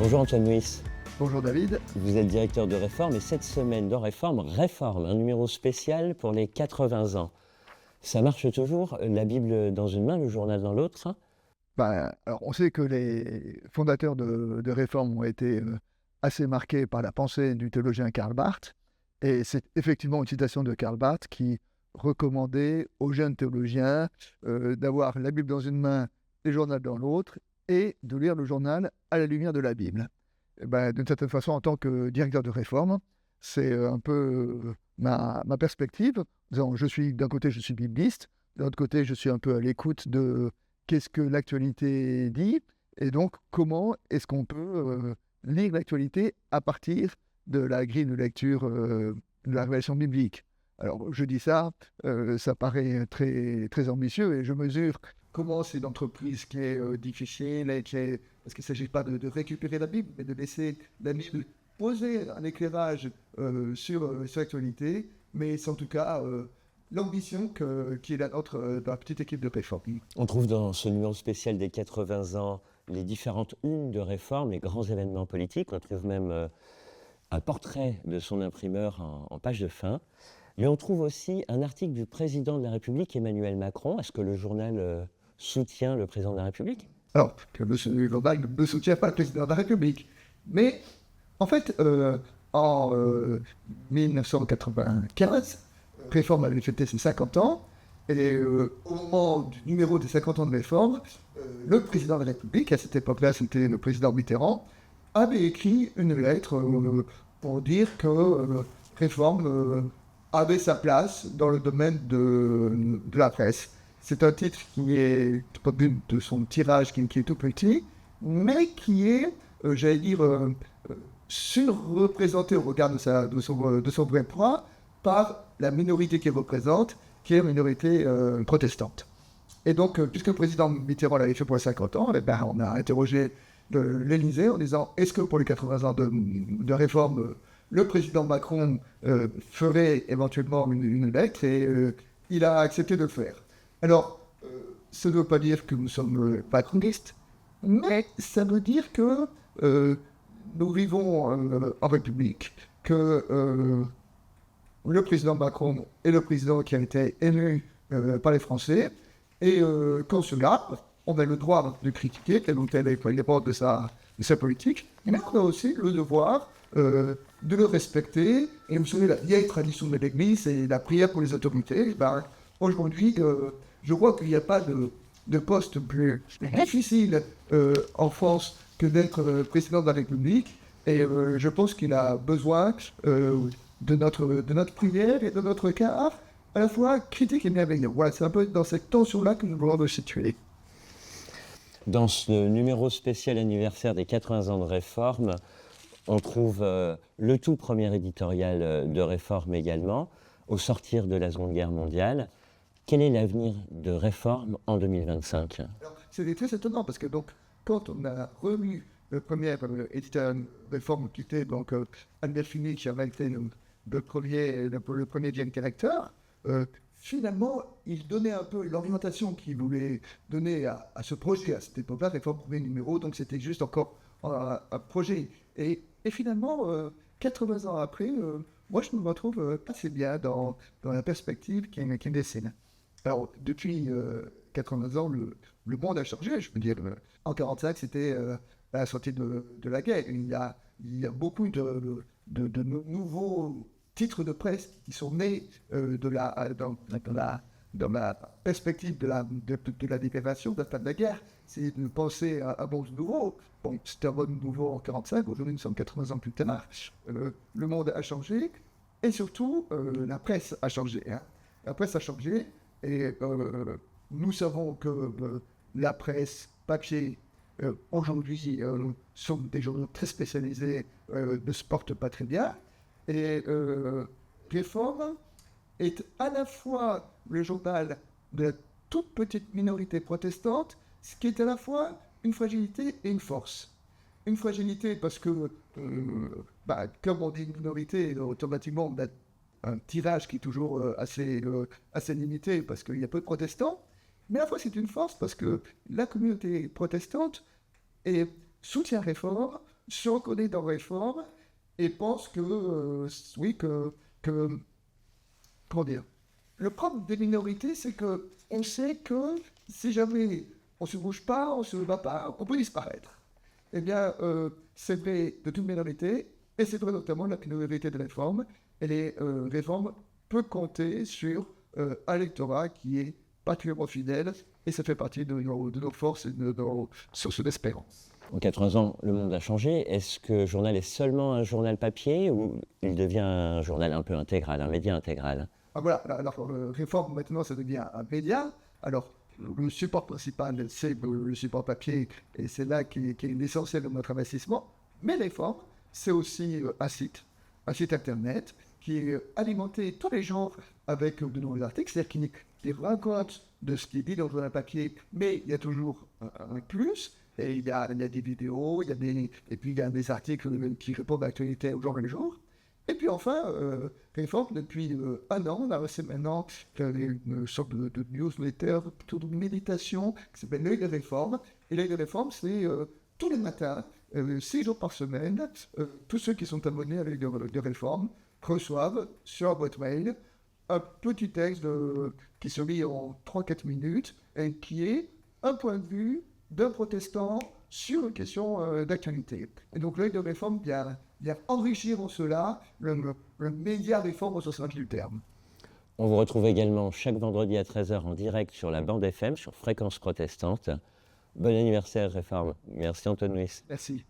Bonjour Antoine Nuis, Bonjour David. vous êtes directeur de Réforme et cette semaine dans Réforme, un numéro spécial pour les 80 ans. Ça marche toujours, la Bible dans une main, le journal dans l'autre? Alors on sait que les fondateurs de Réforme ont été assez marqués par la pensée du théologien Karl Barth. Et c'est effectivement une citation de Karl Barth qui recommandait aux jeunes théologiens d'avoir la Bible dans une main et le journal dans l'autre et de lire le journal à la lumière de la Bible. D'une certaine façon, en tant que directeur de Réforme, c'est un peu ma perspective. Disons, d'un côté, je suis bibliste, de l'autre côté, je suis un peu à l'écoute de qu'est-ce que l'actualité dit, et donc comment est-ce qu'on peut lire l'actualité à partir de la grille de lecture de la révélation biblique. Alors, je dis ça, ça paraît très, très ambitieux, et je mesure comment c'est une entreprise qui est difficile, et parce qu'il ne s'agit pas de récupérer la Bible, mais de laisser la Bible poser un éclairage sur l'actualité, mais c'est en tout cas l'ambition qui est la nôtre dans la petite équipe de Réforme. On trouve dans ce numéro spécial des 80 ans les différentes unes de Réforme, les grands événements politiques. On trouve même un portrait de son imprimeur en page de fin. Mais on trouve aussi un article du président de la République, Emmanuel Macron. Est-ce que le journal soutient le président de la République? Alors, que le journal ne soutient pas le président de la République. Mais, en fait, en 1995, Réforme avait fêté ses 50 ans. Et au moment du numéro des 50 ans de Réforme, le président de la République, à cette époque-là, c'était le président Mitterrand, avait écrit une lettre pour dire que Réforme avait sa place dans le domaine de la presse. C'est un titre qui est, au but de son tirage, qui est tout petit, mais qui est, j'allais dire, surreprésenté au regard de son vrai poids par la minorité qu'il représente, qui est une minorité protestante. Et donc, puisque le président Mitterrand l'avait fait pour les 50 ans, on a interrogé l'Élysée en disant, est-ce que pour les 80 ans de Réforme, le président Macron ferait éventuellement une lettre, et il a accepté de le faire. Alors, ça ne veut pas dire que nous sommes macronistes, mais ça veut dire que nous vivons en République, que le président Macron est le président qui a été élu par les Français, et qu'en cela, on a le droit de critiquer tel ou tel élément de sa politique, mais on a aussi le devoir de le respecter. Et vous savez, la vieille tradition de l'Église, c'est la prière pour les autorités. Aujourd'hui, je crois qu'il n'y a pas de poste plus difficile en France que d'être président de la République. Et je pense qu'il a besoin de notre prière et de notre cœur, à la fois critique et bienveillant. Voilà, c'est un peu dans cette tension-là que nous voulons nous situer. Dans ce numéro spécial anniversaire des 80 ans de Réforme, on trouve le tout premier éditorial de Réforme également, au sortir de la Seconde Guerre mondiale. Quel est l'avenir de Réforme en 2025? Alors, c'était très étonnant parce que donc, quand on a remis le premier éditeur Réforme, qui était donc Albert Finney, qui avait été le premier vieil directeur, finalement, il donnait un peu l'orientation qu'il voulait donner à ce projet, à cette époque-là, Réforme premier numéro, donc c'était juste encore un projet. Et finalement, 80 ans après, moi je me retrouve assez bien dans la perspective qui me dessine. Alors, depuis 80 ans, le monde a changé. Je veux dire, en 1945, c'était à la sortie de la guerre. Il y a beaucoup de nouveaux titres de presse qui sont nés dans la perspective de la déclaration de la fin de la guerre. C'est de penser à un monde nouveau. Bon, c'était un monde nouveau en 1945. Aujourd'hui, nous sommes 80 ans plus tard. Le monde a changé. Et surtout, la presse a changé. Hein. La presse a changé. Et nous savons que la presse papier, aujourd'hui, sont des journaux très spécialisés, ne se portent pas très bien. Et Réforme est à la fois le journal de la toute petite minorité protestante, ce qui est à la fois une fragilité et une force. Une fragilité parce que, comme on dit une minorité, automatiquement on a un tirage qui est toujours assez limité parce qu'il y a peu de protestants, mais à la fois c'est une force parce que la communauté protestante soutient Réforme se reconnaît dans Réforme et pense que, oui, que, comment dire, le problème des minorités, c'est que on sait que si jamais on ne se bouge pas, on ne se bat pas, on peut disparaître. Eh bien, c'est vrai de toute minorité, et c'est vrai notamment de la minorité de Réforme. Et les Réformes peuvent compter sur un électorat qui est particulièrement fidèle, et ça fait partie de nos forces et de nos sources d'espérance. En 80 ans, le monde a changé. Est-ce que le journal est seulement un journal papier ou il devient un journal un peu intégral, un média intégral? Ah, voilà, alors, Réforme maintenant, ça devient un média. Alors, le support principal, c'est le support papier, et c'est là qui est l'essentiel de notre investissement. Mais Réforme, c'est aussi un site internet qui est alimenté tous les jours avec de nouveaux articles, c'est-à-dire qu'il rend compte de ce qui est dit dans le journal papier, mais il y a toujours un plus. Et il y a des vidéos, et puis il y a des articles qui répondent à l'actualité au jour le jour. Et puis enfin, Réforme, depuis un an, on a reçu maintenant une sorte de newsletter, plutôt de méditation, qui s'appelle L'œil de Réforme. Et L'œil de Réforme, c'est tous les matins, 6 jours par semaine, tous ceux qui sont abonnés à L'œil de Réforme reçoivent sur leur boîte mail un petit texte qui se lit en 3-4 minutes et qui est un point de vue d'un protestant sur une question d'actualité. Et donc L'œil de Réforme vient enrichir en cela le média Réforme au sens large du terme. On vous retrouve également chaque vendredi à 13h en direct sur la bande FM, sur Fréquence Protestante. Bon anniversaire Réforme. Merci Antoine Nuis. Merci.